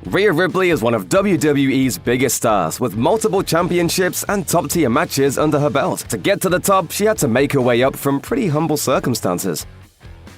Rhea Ripley is one of WWE's biggest stars, with multiple championships and top-tier matches under her belt. To get to the top, she had to make her way up from pretty humble circumstances.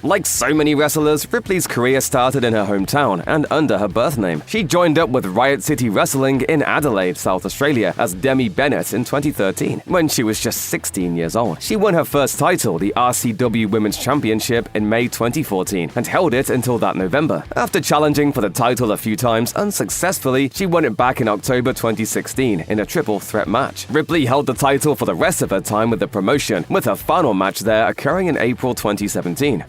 Like so many wrestlers, Ripley's career started in her hometown and under her birth name. She joined up with Riot City Wrestling in Adelaide, South Australia as Demi Bennett in 2013, when she was just 16 years old. She won her first title, the RCW Women's Championship, in May 2014 and held it until that November. After challenging for the title a few times unsuccessfully, she won it back in October 2016 in a triple threat match. Ripley held the title for the rest of her time with the promotion, with her final match there occurring in April 2017.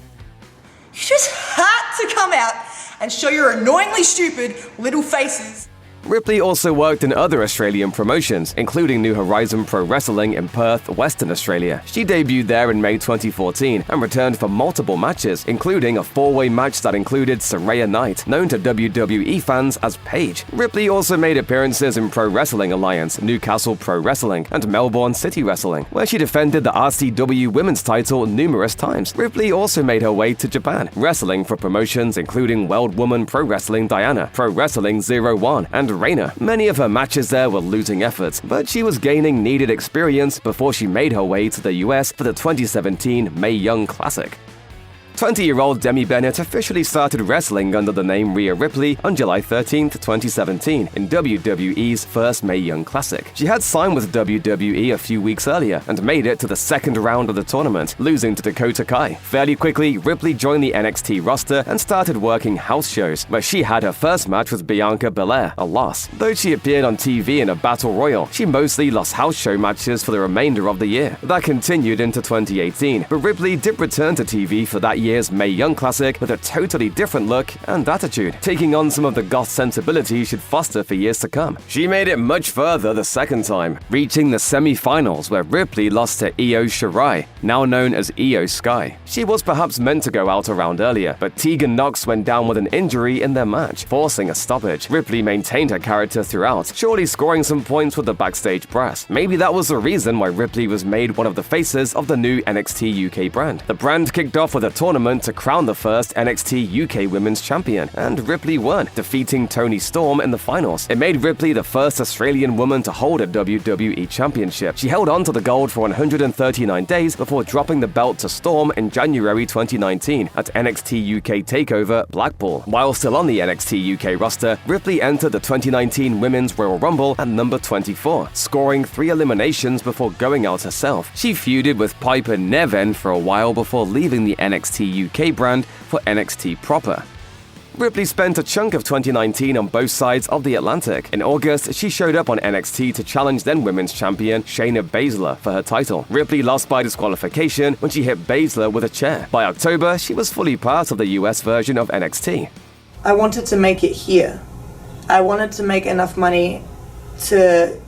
You just had to come out and show your annoyingly stupid little faces. Ripley also worked in other Australian promotions, including New Horizon Pro Wrestling in Perth, Western Australia. She debuted there in May 2014 and returned for multiple matches, including a four-way match that included Saraya Knight, known to WWE fans as Paige. Ripley also made appearances in Pro Wrestling Alliance, Newcastle Pro Wrestling, and Melbourne City Wrestling, where she defended the RCW Women's title numerous times. Ripley also made her way to Japan, wrestling for promotions including World Woman Pro Wrestling Diana, Pro Wrestling 01, and Reina. Many of her matches there were losing efforts, but she was gaining needed experience before she made her way to the US for the 2017 Mae Young Classic. 20-year-old Demi Bennett officially started wrestling under the name Rhea Ripley on July 13, 2017 in WWE's first Mae Young Classic. She had signed with WWE a few weeks earlier and made it to the second round of the tournament, losing to Dakota Kai. Fairly quickly, Ripley joined the NXT roster and started working house shows, where she had her first match with Bianca Belair, a loss. Though she appeared on TV in a battle royal, she mostly lost house show matches for the remainder of the year. That continued into 2018, but Ripley did return to TV for that year's Mae Young Classic with a totally different look and attitude, taking on some of the goth sensibilities she'd foster for years to come. She made it much further the second time, reaching the semi-finals where Ripley lost to Io Shirai, now known as Io Sky. She was perhaps meant to go out a round earlier, but Tegan Nox went down with an injury in their match, forcing a stoppage. Ripley maintained her character throughout, surely scoring some points with the backstage brass. Maybe that was the reason why Ripley was made one of the faces of the new NXT UK brand. The brand kicked off with a tournament to crown the first NXT UK Women's Champion, and Ripley won, defeating Toni Storm in the finals. It made Ripley the first Australian woman to hold a WWE Championship. She held on to the gold for 139 days before dropping the belt to Storm in January 2019 at NXT UK TakeOver Blackpool. While still on the NXT UK roster, Ripley entered the 2019 Women's Royal Rumble at number 24, scoring 3 eliminations before going out herself. She feuded with Piper Niven for a while before leaving the NXT UK brand for NXT proper. Ripley spent a chunk of 2019 on both sides of the Atlantic. In August, she showed up on NXT to challenge then Women's Champion Shayna Baszler for her title. Ripley lost by disqualification when she hit Baszler with a chair. By October, she was fully part of the US version of NXT. I wanted to make it here. I wanted to make enough money to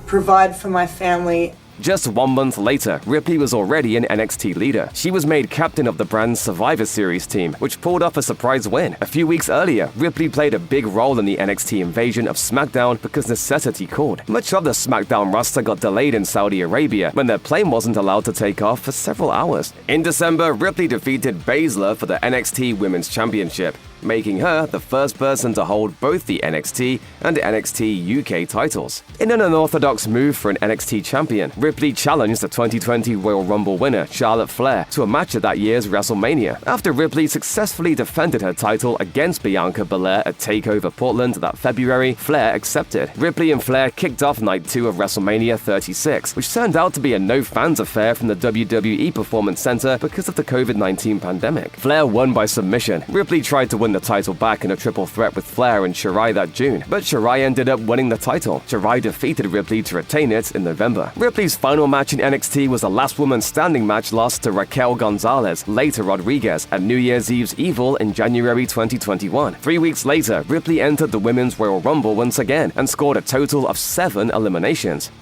provide for my family. Just 1 month later, Ripley was already an NXT leader. She was made captain of the brand's Survivor Series team, which pulled off a surprise win. A few weeks earlier, Ripley played a big role in the NXT invasion of SmackDown because necessity called. Much of the SmackDown roster got delayed in Saudi Arabia when their plane wasn't allowed to take off for several hours. In December, Ripley defeated Baszler for the NXT Women's Championship, making her the first person to hold both the NXT and NXT UK titles. In an unorthodox move for an NXT champion, Ripley challenged the 2020 Royal Rumble winner Charlotte Flair to a match at that year's WrestleMania. After Ripley successfully defended her title against Bianca Belair at TakeOver Portland that February, Flair accepted. Ripley and Flair kicked off Night 2 of WrestleMania 36, which turned out to be a no-fans affair from the WWE Performance Center because of the COVID-19 pandemic. Flair won by submission. Ripley tried to win the title back in a triple threat with Flair and Shirai that June, but Shirai ended up winning the title. Shirai defeated Ripley to retain it in November. Ripley's final match in NXT was a last woman standing match loss to Raquel Gonzalez, later Rodriguez, at New Year's Eve's Evil in January 2021. 3 weeks later, Ripley entered the Women's Royal Rumble once again and scored a total of 7 eliminations.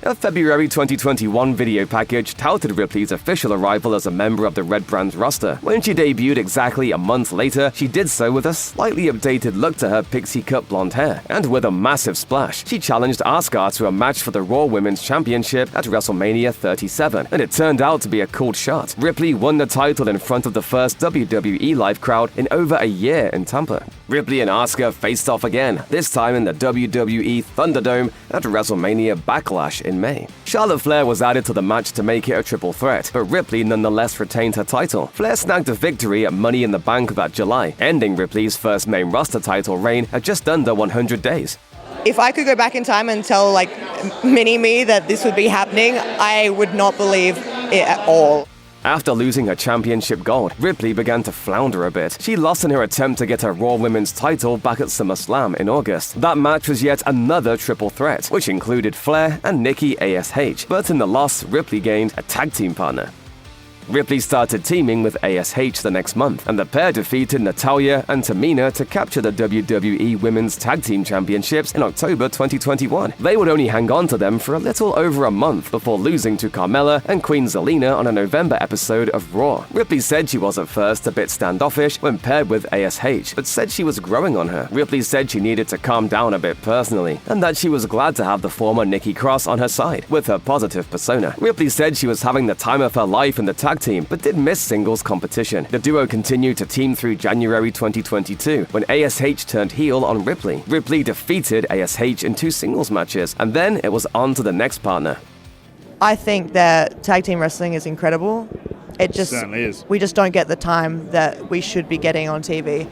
A February 2021 video package touted Ripley's official arrival as a member of the Red Brand's roster. When she debuted exactly a month later, she did so with a slightly updated look to her pixie cut blonde hair, and with a massive splash. She challenged Asuka to a match for the Raw Women's Championship at WrestleMania 37, and it turned out to be a cool shot. Ripley won the title in front of the first WWE live crowd in over a year in Tampa. Ripley and Asuka faced off again, this time in the WWE Thunderdome at WrestleMania Backlash in May. Charlotte Flair was added to the match to make it a triple threat, but Ripley nonetheless retained her title. Flair snagged a victory at Money in the Bank that July, ending Ripley's first main roster title reign at just under 100 days. If I could go back in time and tell mini-me that this would be happening, I would not believe it at all. After losing her championship gold, Ripley began to flounder a bit. She lost in her attempt to get her Raw Women's title back at SummerSlam in August. That match was yet another triple threat, which included Flair and Nikki ASH, but in the loss, Ripley gained a tag team partner. Ripley started teaming with ASH the next month, and the pair defeated Natalya and Tamina to capture the WWE Women's Tag Team Championships in October 2021. They would only hang on to them for a little over a month before losing to Carmella and Queen Zelina on a November episode of Raw. Ripley said she was at first a bit standoffish when paired with ASH, but said she was growing on her. Ripley said she needed to calm down a bit personally, and that she was glad to have the former Nikki Cross on her side, with her positive persona. Ripley said she was having the time of her life in the tag team, but did miss singles competition. The duo continued to team through January 2022, when ASH turned heel on Ripley. Ripley defeated ASH in 2 singles matches, and then it was on to the next partner. I think that tag team wrestling is incredible. It certainly is. We just don't get the time that we should be getting on TV.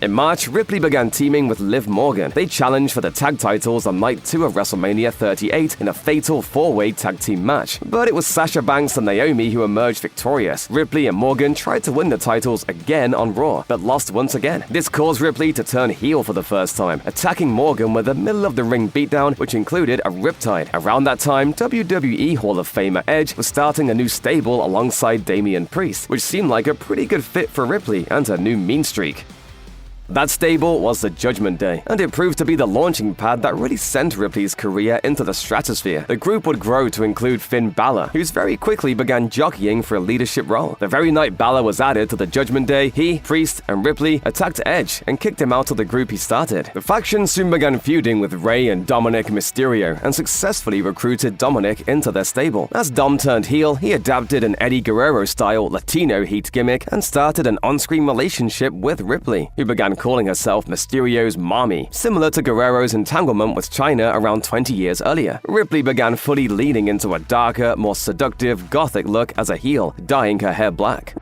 In March, Ripley began teaming with Liv Morgan. They challenged for the tag titles on Night 2 of WrestleMania 38 in a fatal 4-way tag team match. But it was Sasha Banks and Naomi who emerged victorious. Ripley and Morgan tried to win the titles again on Raw, but lost once again. This caused Ripley to turn heel for the first time, attacking Morgan with a middle-of-the-ring beatdown, which included a riptide. Around that time, WWE Hall of Famer Edge was starting a new stable alongside Damian Priest, which seemed like a pretty good fit for Ripley and her new mean streak. That stable was the Judgment Day, and it proved to be the launching pad that really sent Ripley's career into the stratosphere. The group would grow to include Finn Balor, who very quickly began jockeying for a leadership role. The very night Balor was added to the Judgment Day, he, Priest, and Ripley attacked Edge and kicked him out of the group he started. The faction soon began feuding with Rey and Dominic Mysterio and successfully recruited Dominic into their stable. As Dom turned heel, he adapted an Eddie Guerrero-style Latino heat gimmick and started an on-screen relationship with Ripley, who began calling herself Mysterio's Mami, similar to Guerrero's entanglement with China around 20 years earlier. Ripley began fully leaning into a darker, more seductive, gothic look as a heel, dyeing her hair black.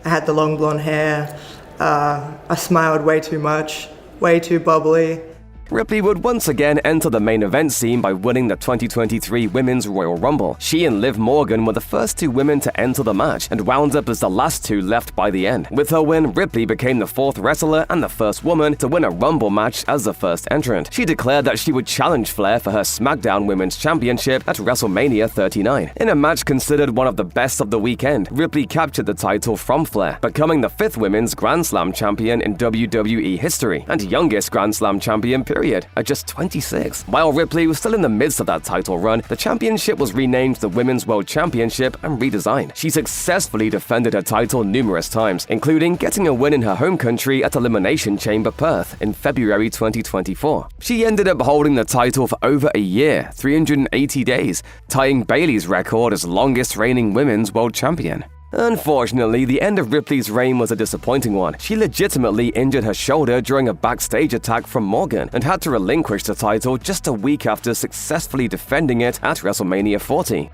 I had the long blonde hair, I smiled way too much, way too bubbly. Ripley would once again enter the main event scene by winning the 2023 Women's Royal Rumble. She and Liv Morgan were the first 2 women to enter the match and wound up as the last 2 left by the end. With her win, Ripley became the 4th wrestler and the first woman to win a Rumble match as the first entrant. She declared that she would challenge Flair for her SmackDown Women's Championship at WrestleMania 39. In a match considered one of the best of the weekend, Ripley captured the title from Flair, becoming the 5th Women's Grand Slam champion in WWE history and youngest Grand Slam champion period at just 26. While Ripley was still in the midst of that title run, the championship was renamed the Women's World Championship and redesigned. She successfully defended her title numerous times, including getting a win in her home country at Elimination Chamber Perth in February 2024. She ended up holding the title for over a year, 380 days, tying Bayley's record as longest reigning Women's World Champion. Unfortunately, the end of Ripley's reign was a disappointing one. She legitimately injured her shoulder during a backstage attack from Morgan and had to relinquish the title just a week after successfully defending it at WrestleMania 40.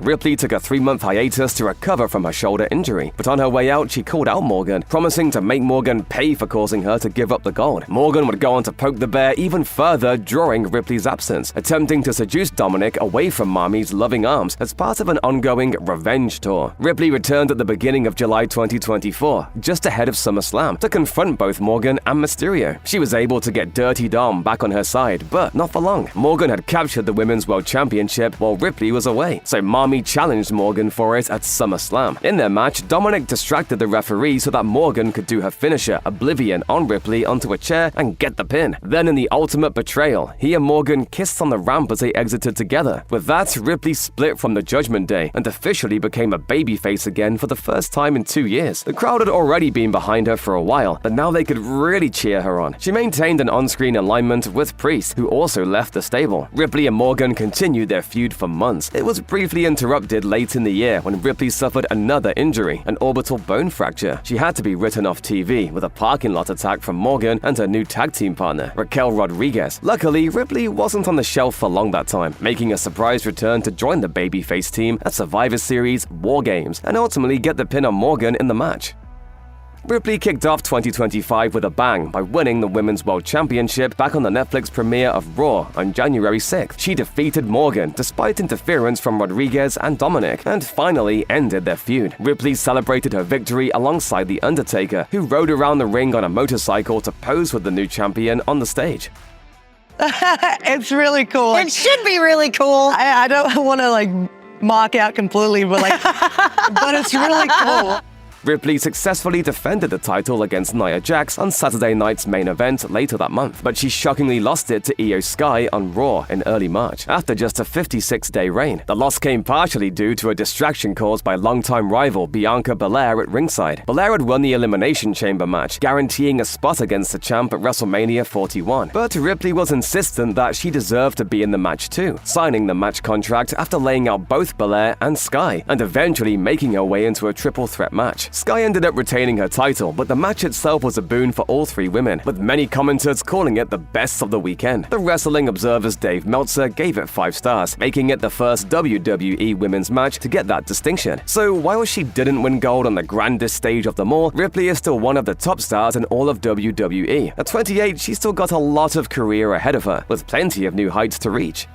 Ripley took a 3-month hiatus to recover from her shoulder injury, but on her way out, she called out Morgan, promising to make Morgan pay for causing her to give up the gold. Morgan would go on to poke the bear even further during Ripley's absence, attempting to seduce Dominic away from Mami's loving arms as part of an ongoing revenge tour. Ripley returned at the beginning of July 2024, just ahead of SummerSlam, to confront both Morgan and Mysterio. She was able to get Dirty Dom back on her side, but not for long. Morgan had captured the Women's World Championship while Ripley was away, so Mami Mami challenged Morgan for it at SummerSlam. In their match, Dominic distracted the referee so that Morgan could do her finisher, Oblivion, on Ripley onto a chair and get the pin. Then in the ultimate betrayal, he and Morgan kissed on the ramp as they exited together. With that, Ripley split from the Judgment Day and officially became a babyface again for the first time in 2 years. The crowd had already been behind her for a while, but now they could really cheer her on. She maintained an on-screen alignment with Priest, who also left the stable. Ripley and Morgan continued their feud for months. It was briefly interrupted late in the year when Ripley suffered another injury, an orbital bone fracture. She had to be written off TV with a parking lot attack from Morgan and her new tag team partner, Raquel Rodriguez. Luckily, Ripley wasn't on the shelf for long that time, making a surprise return to join the babyface team at Survivor Series War Games and ultimately get the pin on Morgan in the match. Ripley kicked off 2025 with a bang by winning the Women's World Championship back on the Netflix premiere of Raw on January 6th. She defeated Morgan despite interference from Rodriguez and Dominic and finally ended their feud. Ripley celebrated her victory alongside The Undertaker, who rode around the ring on a motorcycle to pose with the new champion on the stage. It's really cool. It should be really cool. I don't want to mark out completely, but but it's really cool. Ripley successfully defended the title against Nia Jax on Saturday night's main event later that month, but she shockingly lost it to Io Sky on Raw in early March, after just a 56-day reign. The loss came partially due to a distraction caused by longtime rival Bianca Belair at ringside. Belair had won the Elimination Chamber match, guaranteeing a spot against the champ at WrestleMania 41. But Ripley was insistent that she deserved to be in the match too, signing the match contract after laying out both Belair and Sky, and eventually making her way into a triple threat match. Sky ended up retaining her title, but the match itself was a boon for all three women, with many commenters calling it the best of the weekend. The Wrestling Observer's Dave Meltzer gave it 5 stars, making it the first WWE women's match to get that distinction. So while she didn't win gold on the grandest stage of them all, Ripley is still one of the top stars in all of WWE. At 28, she's still got a lot of career ahead of her, with plenty of new heights to reach.